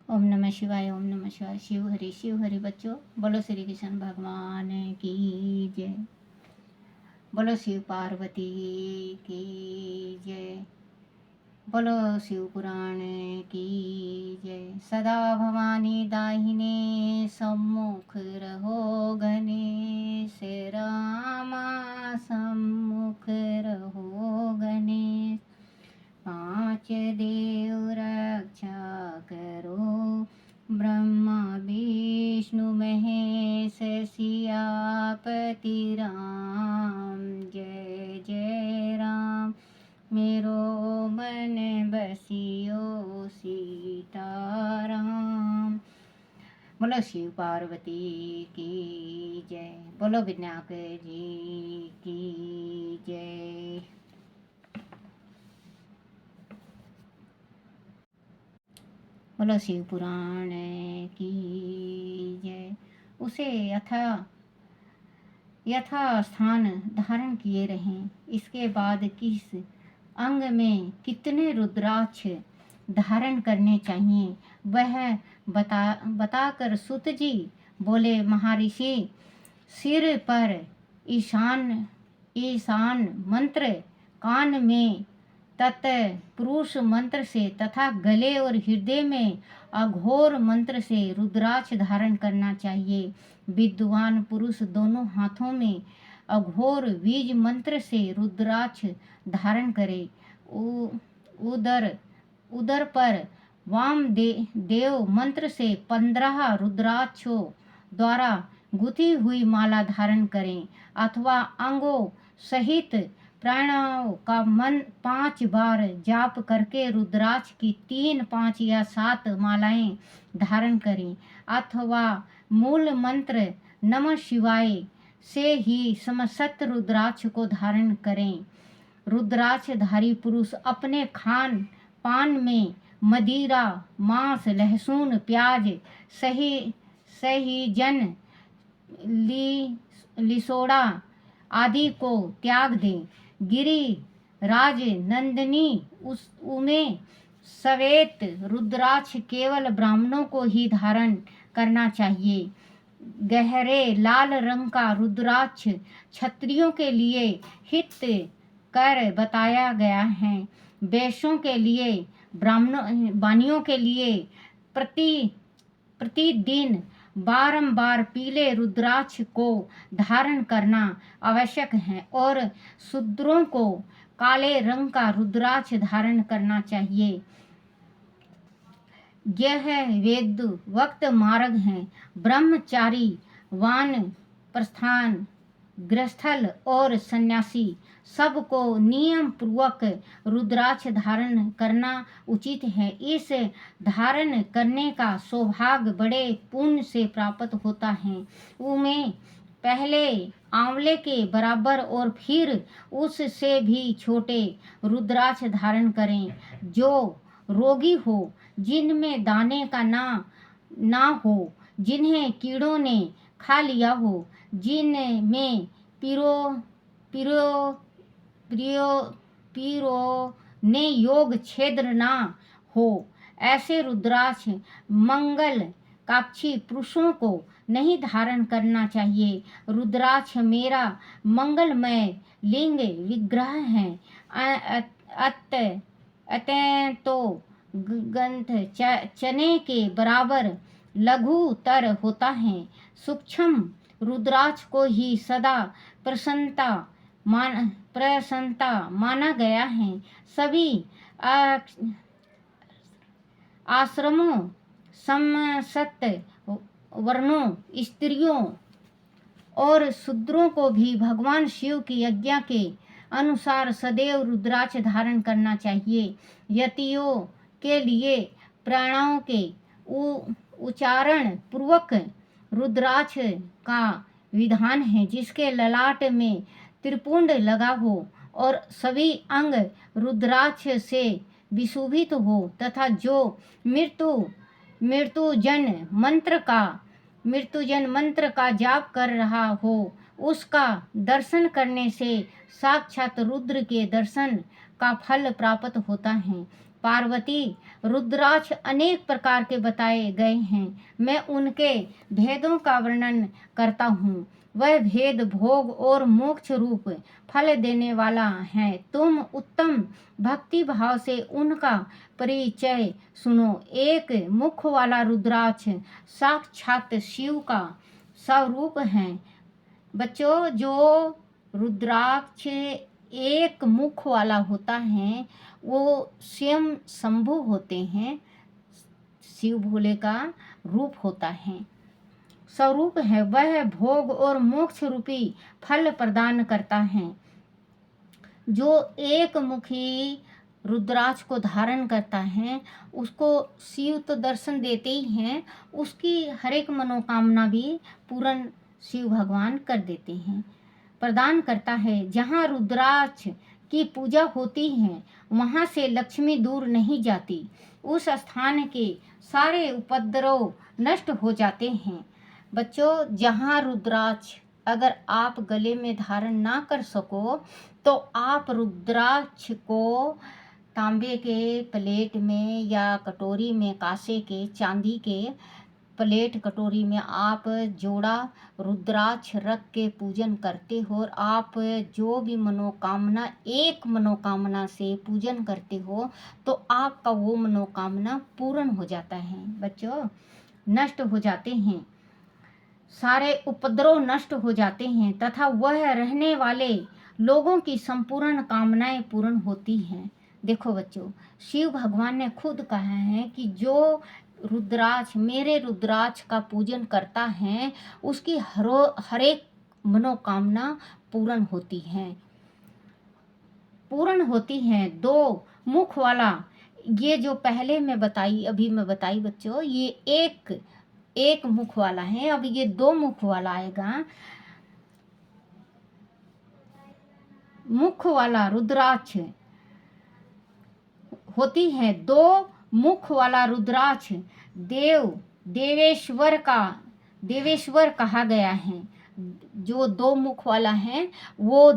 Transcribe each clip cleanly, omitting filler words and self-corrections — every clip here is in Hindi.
ओम नमः शिवाय, ओम नमः शिवाय। शिव हरि बच्चों, बोलो श्री कृष्ण भगवान की जय। बोलो शिव पार्वती की जय। बोलो शिव पुराण की जय। सदा भवानी दाहिने सम्मुख रहो गणेश रामा, सम्मुख रहो गणेश। पांच देव रक्षा करो, ब्रह्मा विष्णु महेश सियापति राम। जय जय राम, मेरो मन बसियो सीताराम। बोलो शिव पार्वती की जय। बोलो विनायक जी की जय। बोलो शिव पुराण की जय। उसे यथा स्थान धारण किए रहें। इसके बाद किस अंग में कितने रुद्राक्ष धारण करने चाहिए वह बताकर सुत जी बोले, महर्षि, सिर पर ईशान मंत्र, कान में तत्पुरुष मंत्र से तथा गले और हृदय में अघोर मंत्र से रुद्राक्ष धारण करना चाहिए। विद्वान पुरुष दोनों हाथों में अघोर बीज मंत्र से रुद्राक्ष धारण करे। उदर पर देव मंत्र से 15 रुद्राक्षों द्वारा गुथी हुई माला धारण करें, अथवा अंगों सहित प्राणों का मन 5 बार जाप करके रुद्राक्ष की 3, 5 या 7 मालाएं धारण करें, अथवा मूल मंत्र नमः शिवाय से ही समस्त रुद्राक्ष को धारण करें। रुद्राक्षधारी पुरुष अपने खान पान में मदिरा, मांस, लहसुन, प्याज, सहीजन, लिसोड़ा आदि को त्याग दें। गिरिराज नंदिनी उमे सवेत रुद्राक्ष केवल ब्राह्मणों को ही धारण करना चाहिए। गहरे लाल रंग का रुद्राक्ष क्षत्रियों के लिए हित कर बताया गया है। वैश्यों के लिए, बानियों के लिए प्रतिदिन बारंबार पीले रुद्राक्ष को धारण करना आवश्यक है और शूद्रों को काले रंग का रुद्राक्ष धारण करना चाहिए। यह वेद वक्त मार्ग है। ब्रह्मचारी, वानप्रस्थान, गृहस्थल और सन्यासी सबको नियम पूर्वक रुद्राक्ष धारण करना उचित है। इस धारण करने का सौभाग्य बड़े पुण्य से प्राप्त होता है। उनमें पहले आंवले के बराबर और फिर उससे भी छोटे रुद्राक्ष धारण करें। जो रोगी हो, जिनमें दाने का ना हो, जिन्हें कीड़ों ने खा लिया हो, जिनमें पीरो ने योग छेद्र ना हो, ऐसे रुद्राक्ष मंगल काक्षी पुरुषों को नहीं धारण करना चाहिए। रुद्राक्ष मेरा मंगलमय लिंग विग्रह है। तो गंध चने के बराबर लघुतर होता है। सूक्ष्म रुद्राक्ष को ही सदा प्रसन्नता माना गया है। सभी आश्रमों, समस्त वर्णों, स्त्रियों और शूद्रों को भी भगवान शिव की आज्ञा के अनुसार सदैव रुद्राक्ष धारण करना चाहिए। यतियों के लिए प्राणों के उच्चारण पूर्वक रुद्राक्ष का विधान है, जिसके ललाट में त्रिपुंड लगा हो और सभी अंग रुद्राक्ष से विशोभित हो, तथा जो मृत्युजन मंत्र का जाप कर रहा हो, उसका दर्शन करने से साक्षात रुद्र के दर्शन का फल प्राप्त होता है। पार्वती, रुद्राक्ष अनेक प्रकार के बताए गए हैं। मैं उनके भेदों का वर्णन करता हूँ। वह भेद भोग और मोक्ष रूप फल देने वाला है। तुम उत्तम भक्ति भाव से उनका परिचय सुनो। एक मुख वाला रुद्राक्ष साक्षात शिव का स्वरूप है। बच्चों, जो रुद्राक्ष एक मुख वाला होता है वो स्वयं शंभु होते हैं, शिव भोले का रूप होता है, स्वरूप है। वह भोग और मोक्ष रूपी फल प्रदान करता है। जो एक मुखी रुद्राक्ष को धारण करता है उसको शिव तो दर्शन देते ही हैं, उसकी हर एक मनोकामना भी पूर्ण शिव भगवान कर देते हैं, प्रदान करता है। जहाँ रुद्राक्ष की पूजा होती है वहाँ से लक्ष्मी दूर नहीं जाती। उस स्थान के सारे उपद्रव नष्ट हो जाते हैं। बच्चों, जहाँ रुद्राक्ष अगर आप गले में धारण ना कर सको तो आप रुद्राक्ष को तांबे के प्लेट में या कटोरी में, कांसे के, चांदी के प्लेट कटोरी में आप जोड़ा रुद्राक्ष रख के पूजन करते हो और आप जो भी मनोकामना, एक मनोकामना से पूजन करते हो तो आपका वो मनोकामना पूर्ण हो जाता है। बच्चों, नष्ट हो जाते हैं, सारे उपद्रव नष्ट हो जाते हैं तथा वह रहने वाले लोगों की संपूर्ण कामनाएं पूर्ण होती हैं। देखो बच्चों, शिव भगवान ने खुद कहा है कि जो रुद्राक्ष, मेरे रुद्राक्ष का पूजन करता है उसकी हर एक मनोकामना पूर्ण होती है, पूर्ण होती है। दो मुख वाला, ये जो पहले मैं बताई, अभी मैं बताई बच्चों, ये एक मुख वाला है। अब ये दो मुख वाला आएगा। मुख वाला रुद्राक्ष होती है, दो मुख वाला रुद्राक्ष देवेश्वर कहा गया है। जो दो मुख वाला है वो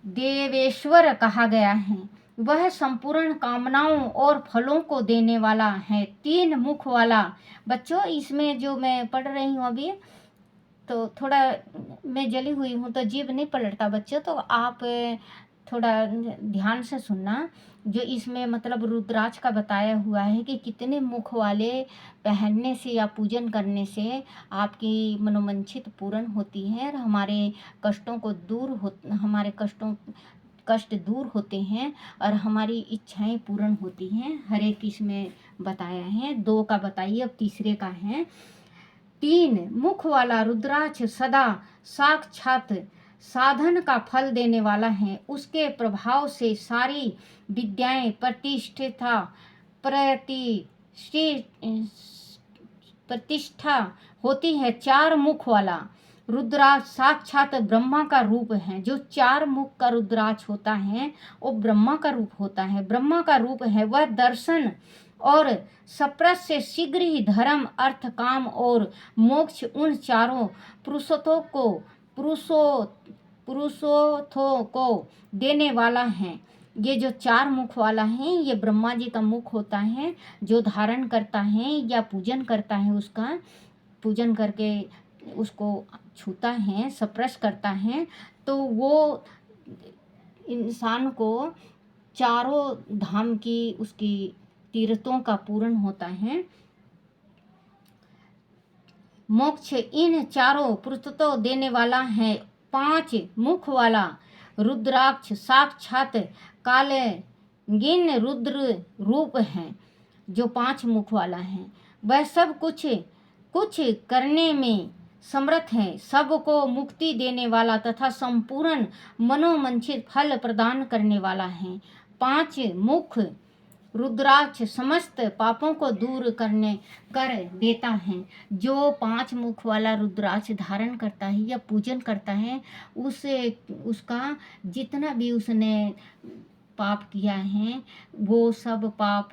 देवेश्वर कहा गया है। वह संपूर्ण कामनाओं और फलों को देने वाला है। तीन मुख वाला, बच्चों इसमें जो मैं पढ़ रही हूँ अभी तो थोड़ा मैं जली हुई हूँ तो जीभ नहीं पलटता बच्चों, तो आप थोड़ा ध्यान से सुनना। जो इसमें मतलब रुद्राक्ष का बताया हुआ है कि कितने मुख वाले पहनने से या पूजन करने से आपकी मनोवांछित पूर्ण होती है और हमारे कष्ट दूर होते हैं और हमारी इच्छाएं पूर्ण होती हैं। हर एक इसमें बताया है। दो का बताइए, अब तीसरे का है। तीन मुख वाला रुद्राक्ष सदा साक्षात साधन का फल देने वाला है। उसके प्रभाव से सारी विद्याएं प्रतिष्ठा होती है। चार मुख वाला रुद्राक्ष साक्षात ब्रह्मा का रूप है। जो चार मुख का रुद्राक्ष होता है वो ब्रह्मा का रूप होता है, ब्रह्मा का रूप है। वह दर्शन और सप्रस से शीघ्र ही धर्म, अर्थ, काम और मोक्ष उन चारों पुरुषों को देने वाला है। ये जो चार मुख वाला है ये ब्रह्मा जी का मुख होता है। जो धारण करता है या पूजन करता है, उसका पूजन करके उसको छूता है, स्पर्श करता है, तो वो इंसान को चारों धाम की उसकी तीर्थों का पूर्ण होता है। मोक्ष इन चारों पुरुषों देने वाला है। पांच मुख वाला रुद्राक्ष साक्षात कालगिन रुद्र रूप है। जो पांच मुख वाला है वह सब कुछ करने में समर्थ है, सबको मुक्ति देने वाला तथा संपूर्ण मनोवांछित फल प्रदान करने वाला है। पांच मुख रुद्राक्ष समस्त पापों को दूर कर देता है। जो पांच मुख वाला रुद्राक्ष धारण करता है या पूजन करता है उसका जितना भी उसने पाप किया है वो सब पाप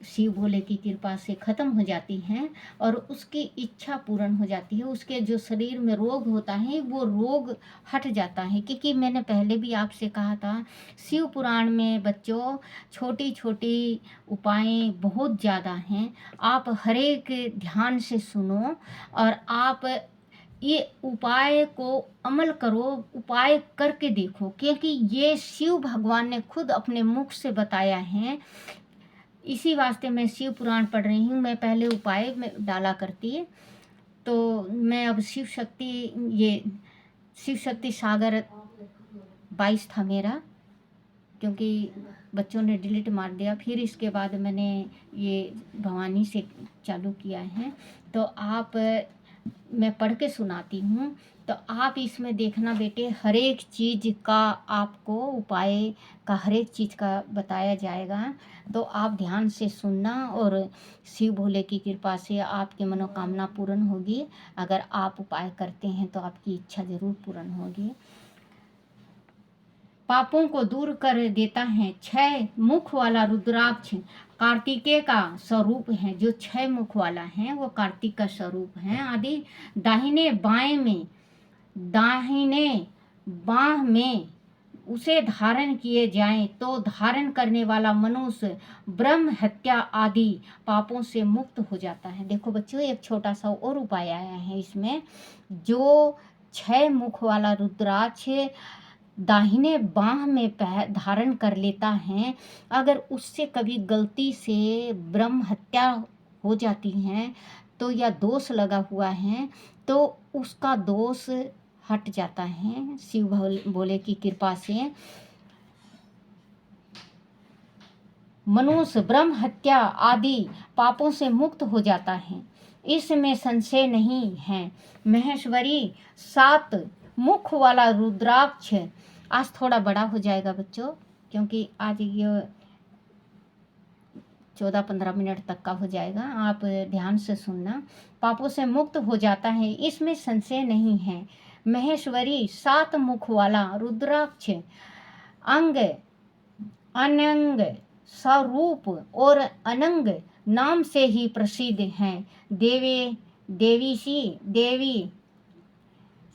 शिव भोले की कृपा से ख़त्म हो जाती हैं और उसकी इच्छा पूर्ण हो जाती है। उसके जो शरीर में रोग होता है वो रोग हट जाता है, क्योंकि मैंने पहले भी आपसे कहा था शिव पुराण में बच्चों छोटी छोटी उपाय बहुत ज़्यादा हैं। आप हर एक ध्यान से सुनो और आप ये उपाय को अमल करो, उपाय करके देखो, क्योंकि ये शिव भगवान ने खुद अपने मुख से बताया है। इसी वास्ते मैं शिव पुराण पढ़ रही हूँ। मैं पहले उपाय में डाला करती, तो मैं अब शिव शक्ति, ये शिव शक्ति सागर 22 था मेरा, क्योंकि बच्चों ने डिलीट मार दिया। फिर इसके बाद मैंने ये भवानी से चालू किया है। तो आप, मैं पढ़ के सुनाती हूँ, तो आप इसमें देखना बेटे, हर एक चीज़ का आपको उपाय का हर एक चीज़ का बताया जाएगा। तो आप ध्यान से सुनना और शिव भोले की कृपा से आपकी मनोकामना पूर्ण होगी। अगर आप उपाय करते हैं तो आपकी इच्छा ज़रूर पूर्ण होगी। पापों को दूर कर देता है। 6 मुख वाला रुद्राक्ष कार्तिकेय का स्वरूप है। जो 6 मुख वाला है वो कार्तिक का स्वरूप है। आदि दाहिने बाह में उसे धारण किए जाएं तो धारण करने वाला मनुष्य ब्रह्म हत्या आदि पापों से मुक्त हो जाता है। देखो बच्चों, एक छोटा सा और उपाय आया है इसमें। जो 6 मुख वाला रुद्राक्ष दाहिने बाह में धारण कर लेता है, अगर उससे कभी गलती से ब्रह्म हत्या हो जाती है तो, या दोष लगा हुआ है तो उसका दोष हट जाता है शिव भोले की कृपा से। मनुष्य ब्रह्म हत्या आदि पापों से मुक्त हो जाता है, इसमें संशय नहीं है। महेश्वरी 7 मुख वाला रुद्राक्ष, आज थोड़ा बड़ा हो जाएगा बच्चों, क्योंकि आज ये 14-15 मिनट तक का हो जाएगा। आप ध्यान से सुनना। पापों से मुक्त हो जाता है, इसमें संशय नहीं है। महेश्वरी 7 मुख वाला रुद्राक्ष अंग, अनंग, स्वरूप और अनंग नाम से ही प्रसिद्ध हैं। देवी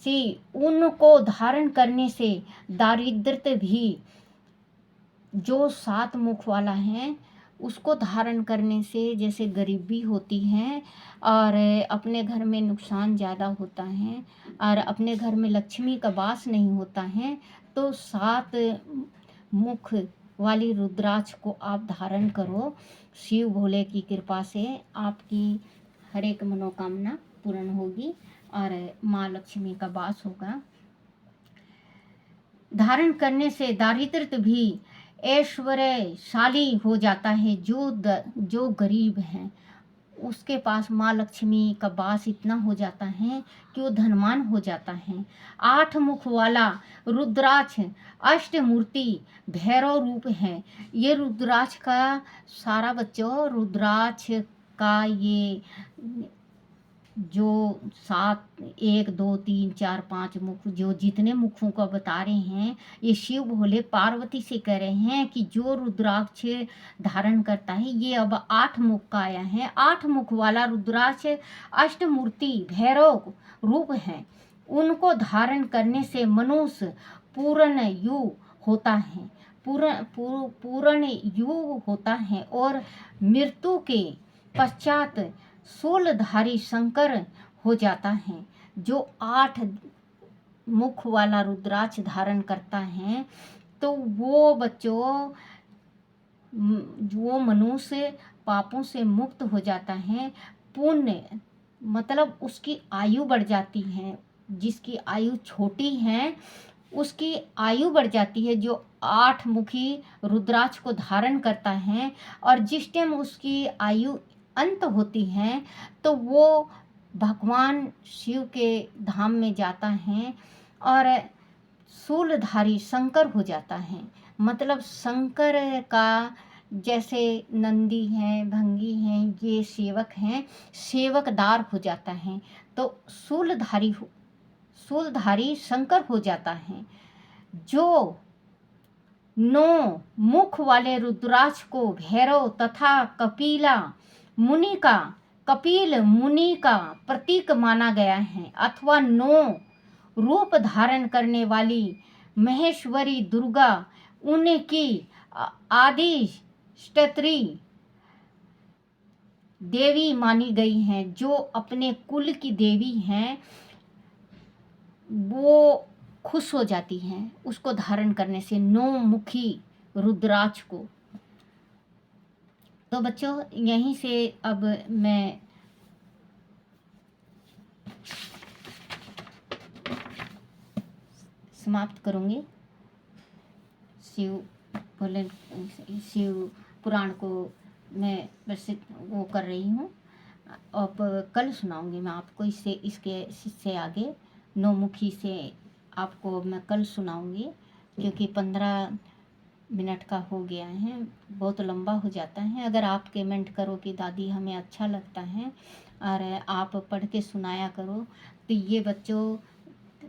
सी उनको धारण करने से दारिद्रता भी, जो 7 मुख वाला है उसको धारण करने से जैसे गरीबी होती है और अपने घर में नुकसान ज़्यादा होता है और अपने घर में लक्ष्मी का वास नहीं होता है, तो 7 मुख वाली रुद्राक्ष को आप धारण करो। शिव भोले की कृपा से आपकी हर एक मनोकामना पूर्ण होगी और माँ लक्ष्मी का वास होगा। धारण करने से दारिद्र्य भी ऐश्वर्यशाली हो जाता है। जो गरीब हैं उसके पास माँ लक्ष्मी का वास इतना हो जाता है कि वो धनवान हो जाता है। 8 मुख वाला रुद्राक्ष अष्टमूर्ति भैरव रूप है। ये रुद्राक्ष का सारा बच्चों, रुद्राक्ष का ये जो 7 1 2 3 4 5 मुख, जो जितने मुखों का बता रहे हैं, ये शिव भोले पार्वती से कह रहे हैं कि जो रुद्राक्ष धारण करता है, ये अब 8 मुख का आया है। 8 मुख वाला रुद्राक्ष अष्टमूर्ति भैरव रूप है। उनको धारण करने से मनुष्य पूर्ण युग होता है, पूर्ण युग होता है और मृत्यु के पश्चात शूलधारी शंकर हो जाता है। जो 8 मुख वाला रुद्राक्ष धारण करता है तो वो बच्चों, वो मनुष्य पापों से मुक्त हो जाता है। पुण्य मतलब उसकी आयु बढ़ जाती है। जिसकी आयु छोटी है उसकी आयु बढ़ जाती है, जो 8 मुखी रुद्राक्ष को धारण करता है। और जिस टाइम उसकी आयु अंत होती है तो वो भगवान शिव के धाम में जाता है और शूलधारी शंकर हो जाता है। मतलब शंकर का, जैसे नंदी हैं, भंगी हैं, ये सेवक हैं, सेवकदार हो जाता है, तो शूलधारी शंकर हो जाता है। जो 9 मुख वाले रुद्राक्ष को भैरव तथा कपिल मुनि का प्रतीक माना गया है, अथवा 9 रूप धारण करने वाली महेश्वरी दुर्गा उनकी आदिष्टत्री देवी मानी गई हैं। जो अपने कुल की देवी हैं वो खुश हो जाती हैं उसको धारण करने से, 9 मुखी रुद्राक्ष को। तो बच्चों यहीं से अब मैं समाप्त करूँगी। शिव पुराण को मैं वैसे वो कर रही हूँ। अब कल सुनाऊंगी मैं आपको इससे आगे 9 मुखी से आपको मैं कल सुनाऊंगी, क्योंकि 15 मिनट का हो गया है, बहुत लंबा हो जाता है। अगर आप कमेंट करो कि दादी हमें अच्छा लगता है और आप पढ़ के सुनाया करो, तो ये बच्चों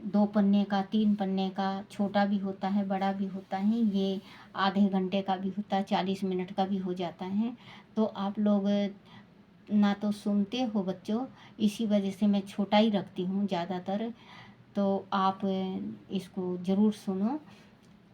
2 पन्ने का, 3 पन्ने का, छोटा भी होता है बड़ा भी होता है, ये आधे घंटे का भी होता है, 40 मिनट का भी हो जाता है। तो आप लोग ना तो सुनते हो बच्चों, इसी वजह से मैं छोटा ही रखती हूँ ज़्यादातर। तो आप इसको ज़रूर सुनो,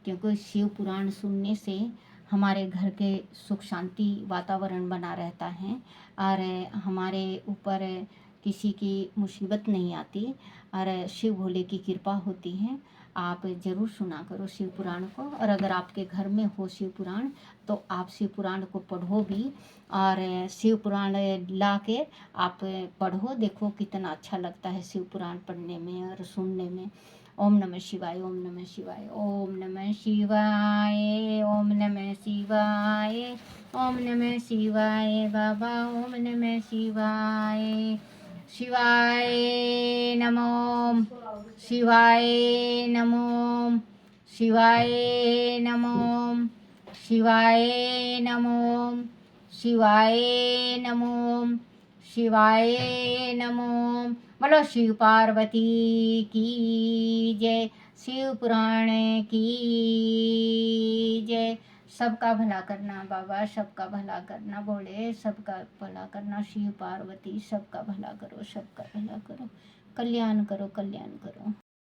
क्योंकि शिव पुराण सुनने से हमारे घर के सुख शांति वातावरण बना रहता है और हमारे ऊपर किसी की मुसीबत नहीं आती और शिव भोले की कृपा होती है। आप ज़रूर सुना करो शिव पुराण को, और अगर आपके घर में हो शिव पुराण तो आप शिव पुराण को पढ़ो भी, और शिव पुराण ला के आप पढ़ो, देखो कितना अच्छा लगता है शिव पुराण पढ़ने में और सुनने में। ओम नमः शिवाय, ओम नमः शिवाय, ओम नमः शिवाय, ओम नमः शिवाय, ओम नमः शिवाय बाबा, ओम नमः शिवाय। शिवाय नमो, शिवाय नमो, शिवाय नमो, शिवाय नमो, शिवाय नमो, शिवाय नमो। बोलो शिव पार्वती की जय, शिव पुराण की जय। सबका भला करना बाबा, सबका भला करना, बोले सबका भला करना, शिव पार्वती सबका भला करो, सबका भला करो, कल्याण करो, कल्याण करो।